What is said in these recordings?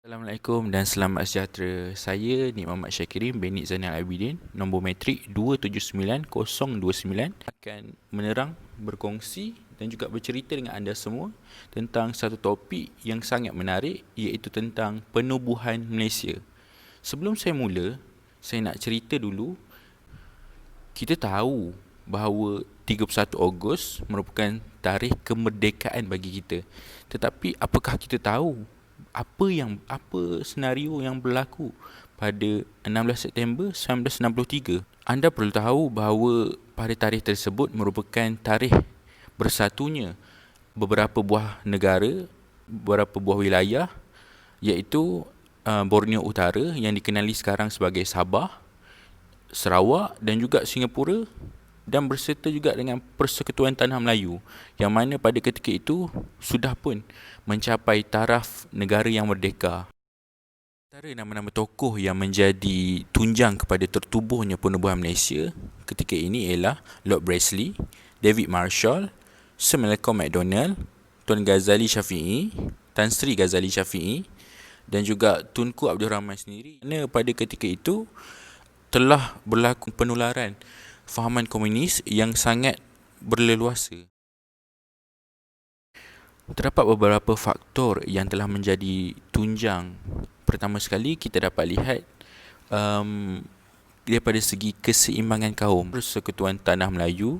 Assalamualaikum dan selamat sejahtera. Saya Nik Muhammad Syakirin bin Nik Zainal Abidin, nombor matrik 279029 akan menerang, berkongsi dan juga bercerita dengan anda semua tentang satu topik yang sangat menarik, iaitu tentang penubuhan Malaysia. Sebelum saya mula, saya nak cerita dulu. Kita tahu bahawa 31 Ogos merupakan tarikh kemerdekaan bagi kita. Tetapi apakah kita tahu apa senario yang berlaku pada 16 September 1963? Anda perlu tahu bahawa pada tarikh tersebut merupakan tarikh bersatunya beberapa buah negara, beberapa buah wilayah, iaitu Borneo Utara yang dikenali sekarang sebagai Sabah, Sarawak dan juga Singapura, dan berserta juga dengan Persekutuan Tanah Melayu yang mana pada ketika itu sudah pun mencapai taraf negara yang merdeka. Antara nama-nama tokoh yang menjadi tunjang kepada tertubuhnya penubuhan Malaysia ketika ini ialah Lord Bresley, David Marshall, Sir Malcolm MacDonald, Tuan Ghazali Shafi'i, Tan Sri Ghazali Shafi'i dan juga Tunku Abdul Rahman sendiri. Kerana pada ketika itu telah berlaku penularan fahaman komunis yang sangat berleluasa. Terdapat beberapa faktor yang telah menjadi tunjang. Pertama sekali, kita dapat lihat daripada segi keseimbangan kaum. Persekutuan Tanah Melayu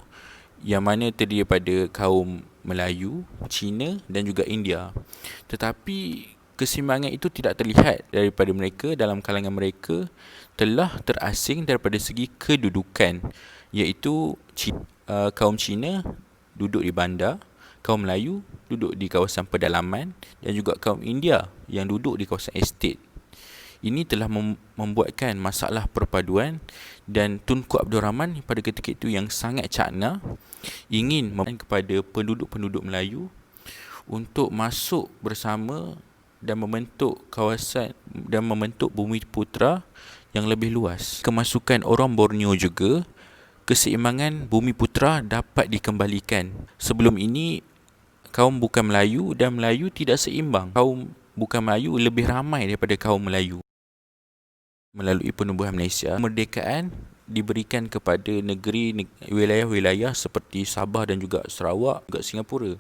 yang mana terdiri daripada kaum Melayu, Cina dan juga India. Tetapi keseimbangan itu tidak terlihat daripada mereka. Dalam kalangan mereka telah terasing daripada segi kedudukan, iaitu kaum Cina duduk di bandar, kaum Melayu duduk di kawasan pedalaman dan juga kaum India yang duduk di kawasan estate. Ini telah membuatkan masalah perpaduan, dan Tunku Abdul Rahman pada ketika itu yang sangat cakna ingin kepada penduduk-penduduk Melayu untuk masuk bersama dan membentuk kawasan dan membentuk bumi putera yang lebih luas. Kemasukan orang Borneo juga, keseimbangan bumi putera dapat dikembalikan. Sebelum ini kaum bukan Melayu dan Melayu tidak seimbang. Kaum bukan Melayu lebih ramai daripada kaum Melayu. Melalui penubuhan Malaysia, kemerdekaan diberikan kepada wilayah-wilayah seperti Sabah dan juga Sarawak, juga Singapura.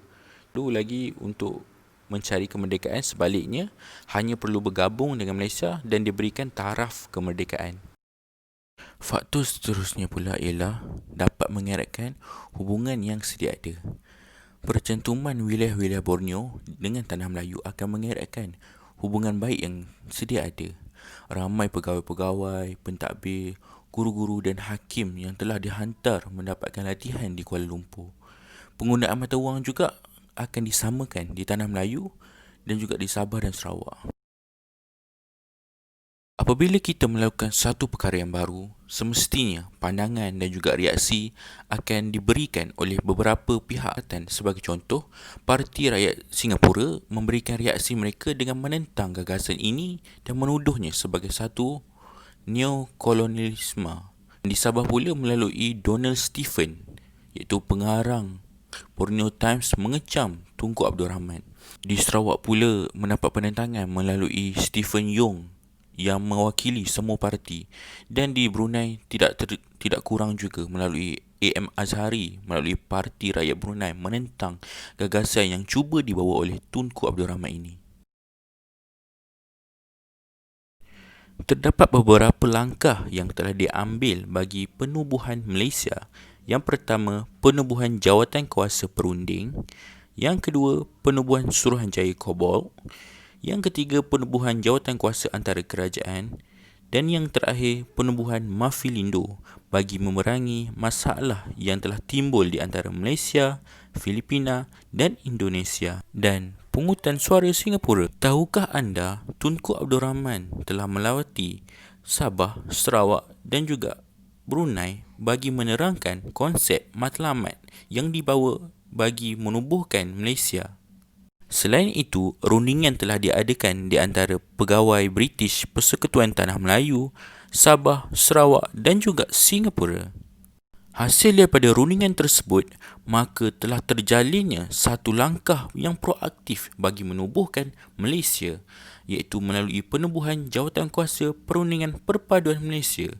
Dulu lagi untuk mencari kemerdekaan, sebaliknya hanya perlu bergabung dengan Malaysia dan diberikan taraf kemerdekaan. Faktor seterusnya pula ialah dapat mengeratkan hubungan yang sedia ada. Percantuman wilayah-wilayah Borneo dengan Tanah Melayu akan mengeratkan hubungan baik yang sedia ada. Ramai pegawai-pegawai, pentadbir, guru-guru dan hakim yang telah dihantar mendapatkan latihan di Kuala Lumpur. Penggunaan mata wang juga akan disamakan di Tanah Melayu dan juga di Sabah dan Sarawak. Apabila kita melakukan satu perkara yang baru, semestinya pandangan dan juga reaksi akan diberikan oleh beberapa pihak. Sebagai contoh, Parti Rakyat Singapura memberikan reaksi mereka dengan menentang gagasan ini dan menuduhnya sebagai satu neokolonialisme. Di Sabah pula melalui Donald Stephen, iaitu pengarang Borneo Times, mengecam Tunku Abdul Rahman. Di Sarawak pula mendapat penentangan melalui Stephen Yong yang mewakili semua parti, dan di Brunei tidak kurang juga melalui AM Azhari melalui Parti Rakyat Brunei menentang gagasan yang cuba dibawa oleh Tunku Abdul Rahman ini. Terdapat beberapa langkah yang telah diambil bagi penubuhan Malaysia. Yang pertama, penubuhan Jawatan Kuasa Perunding. Yang kedua, penubuhan Suruhanjaya Kobol. Yang ketiga, penubuhan Jawatan Kuasa Antara Kerajaan. Dan yang terakhir, penubuhan Mafilindo bagi memerangi masalah yang telah timbul di antara Malaysia, Filipina dan Indonesia. Dan pungutan suara Singapura. Tahukah anda Tunku Abdul Rahman telah melawati Sabah, Sarawak dan juga Brunei bagi menerangkan konsep matlamat yang dibawa bagi menubuhkan Malaysia? Selain itu, rundingan telah diadakan di antara pegawai British Persekutuan Tanah Melayu, Sabah, Sarawak dan juga Singapura. Hasil daripada rundingan tersebut, maka telah terjalinnya satu langkah yang proaktif bagi menubuhkan Malaysia, iaitu melalui penubuhan Jawatankuasa Perundingan Perpaduan Malaysia.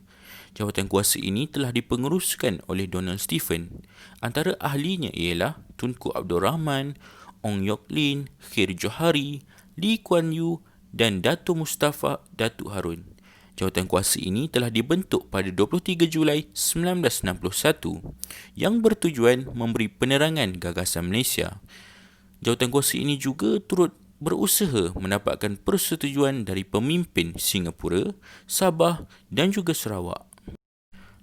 Jawatankuasa ini telah dipengeruskan oleh Donald Stephen. Antara ahlinya ialah Tunku Abdul Rahman, Ong Yok Lin, Khair Johari, Lee Kuan Yew dan Dato' Mustafa Datuk Harun. Jawatankuasa ini telah dibentuk pada 23 Julai 1961 yang bertujuan memberi penerangan gagasan Malaysia. Jawatankuasa ini juga turut berusaha mendapatkan persetujuan dari pemimpin Singapura, Sabah dan juga Sarawak.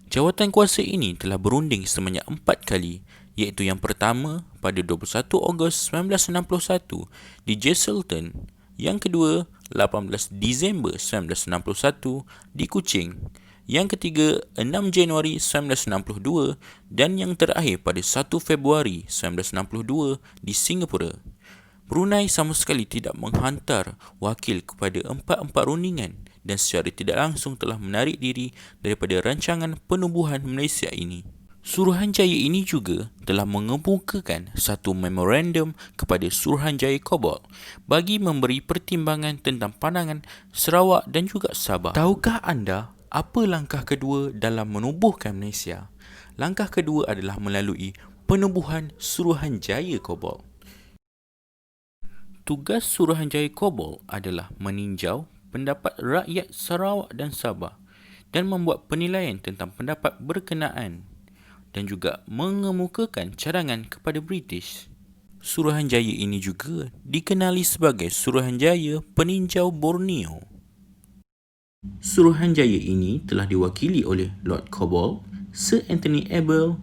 Jawatankuasa ini telah berunding sebanyak 4 kali, iaitu yang pertama pada 21 Ogos 1961 di Jesselton, yang kedua 18 Disember 1961 di Kuching, yang ketiga 6 Januari 1962 dan yang terakhir pada 1 Februari 1962 di Singapura. Brunei sama sekali tidak menghantar wakil kepada empat-empat rundingan dan secara tidak langsung telah menarik diri daripada rancangan penubuhan Malaysia ini. Suruhanjaya ini juga telah mengemukakan satu memorandum kepada Suruhanjaya Kobol bagi memberi pertimbangan tentang pandangan Sarawak dan juga Sabah. Tahukah anda apa langkah kedua dalam menubuhkan Malaysia? Langkah kedua adalah melalui penubuhan Suruhanjaya Kobol. Tugas Suruhanjaya Kobol adalah meninjau pendapat rakyat Sarawak dan Sabah dan membuat penilaian tentang pendapat berkenaan dan juga mengemukakan cadangan kepada British. Suruhanjaya ini juga dikenali sebagai Suruhanjaya Peninjau Borneo. Suruhanjaya ini telah diwakili oleh Lord Kobol, Sir Anthony Abel,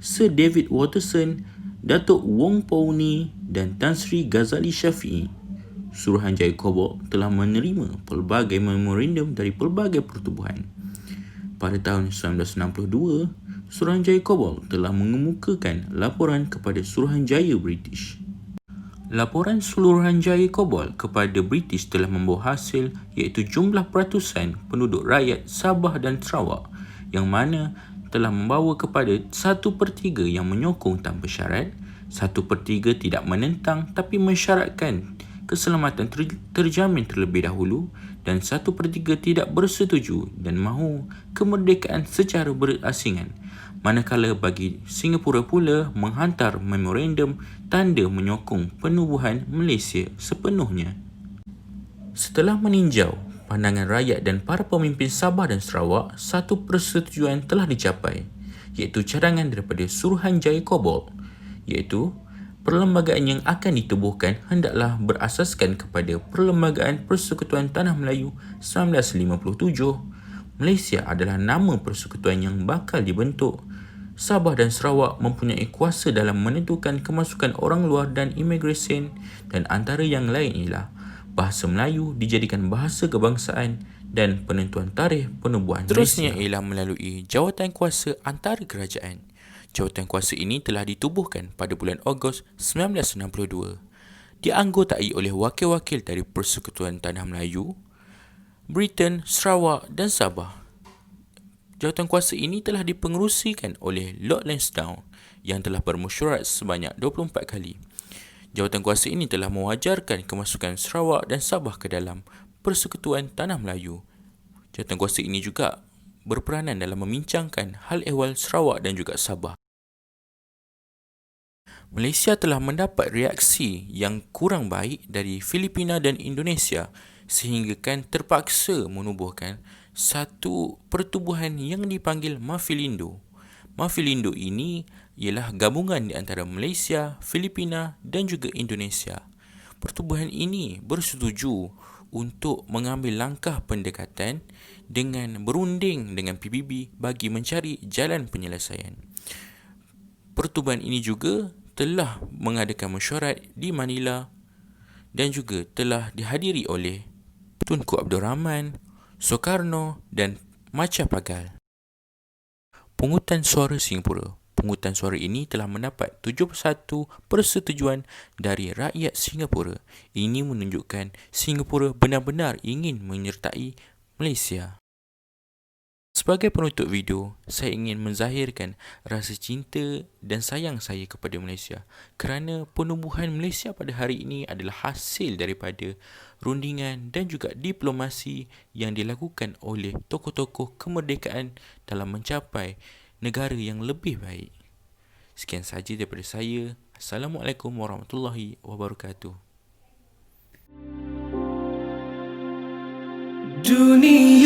Sir David Watterson, Datuk Wong Pau Ni dan Tan Sri Ghazali Shafi'i. Suruhanjaya Kobol telah menerima pelbagai memorandum dari pelbagai pertubuhan. Pada tahun 1962, Suruhanjaya Kobol telah mengemukakan laporan kepada Suruhanjaya British. Laporan Suruhanjaya Kobol kepada British telah membawa hasil iaitu jumlah peratusan penduduk rakyat Sabah dan Sarawak yang mana telah membawa kepada 1/3 yang menyokong tanpa syarat, 1/3 tidak menentang tapi mensyaratkan keselamatan terjamin terlebih dahulu dan 1/3 tidak bersetuju dan mahu kemerdekaan secara berasingan. Manakala bagi Singapura pula menghantar memorandum tanda menyokong penubuhan Malaysia sepenuhnya. Setelah meninjau pandangan rakyat dan para pemimpin Sabah dan Sarawak, satu persetujuan telah dicapai, iaitu cadangan daripada Suruhanjaya Kobol, iaitu perlembagaan yang akan ditubuhkan hendaklah berasaskan kepada Perlembagaan Persekutuan Tanah Melayu 1957. Malaysia adalah nama persekutuan yang bakal dibentuk. Sabah dan Sarawak mempunyai kuasa dalam menentukan kemasukan orang luar dan imigresen dan antara yang lain ialah bahasa Melayu dijadikan bahasa kebangsaan dan penentuan tarikh penubuhan Malaysia. Terusnya ialah melalui jawatankuasa antara kerajaan. Jawatankuasa ini telah ditubuhkan pada bulan Ogos 1962. Dianggotai oleh wakil-wakil dari Persekutuan Tanah Melayu, Britain, Sarawak dan Sabah. Jawatankuasa ini telah dipengerusikan oleh Lord Lansdowne yang telah bermesyuarat sebanyak 24 kali. Jawatankuasa ini telah mewajarkan kemasukan Sarawak dan Sabah ke dalam Persekutuan Tanah Melayu. Jawatankuasa ini juga berperanan dalam membincangkan hal ehwal Sarawak dan juga Sabah. Malaysia telah mendapat reaksi yang kurang baik dari Filipina dan Indonesia sehinggakan terpaksa menubuhkan satu pertubuhan yang dipanggil Mafilindo. Mafilindo ini ialah gabungan di antara Malaysia, Filipina dan juga Indonesia. Pertubuhan ini bersetuju untuk mengambil langkah pendekatan dengan berunding dengan PBB bagi mencari jalan penyelesaian. Pertubuhan ini juga telah mengadakan mesyuarat di Manila dan juga telah dihadiri oleh Tunku Abdul Rahman, Soekarno dan Macapagal. Pungutan suara Singapura. Pungutan suara ini telah mendapat 71 persetujuan dari rakyat Singapura. Ini menunjukkan Singapura benar-benar ingin menyertai Malaysia. Sebagai penutup video, saya ingin menzahirkan rasa cinta dan sayang saya kepada Malaysia kerana penumbuhan Malaysia pada hari ini adalah hasil daripada rundingan dan juga diplomasi yang dilakukan oleh tokoh-tokoh kemerdekaan dalam mencapai negara yang lebih baik. Sekian sahaja daripada saya. Assalamualaikum warahmatullahi wabarakatuh. Dunia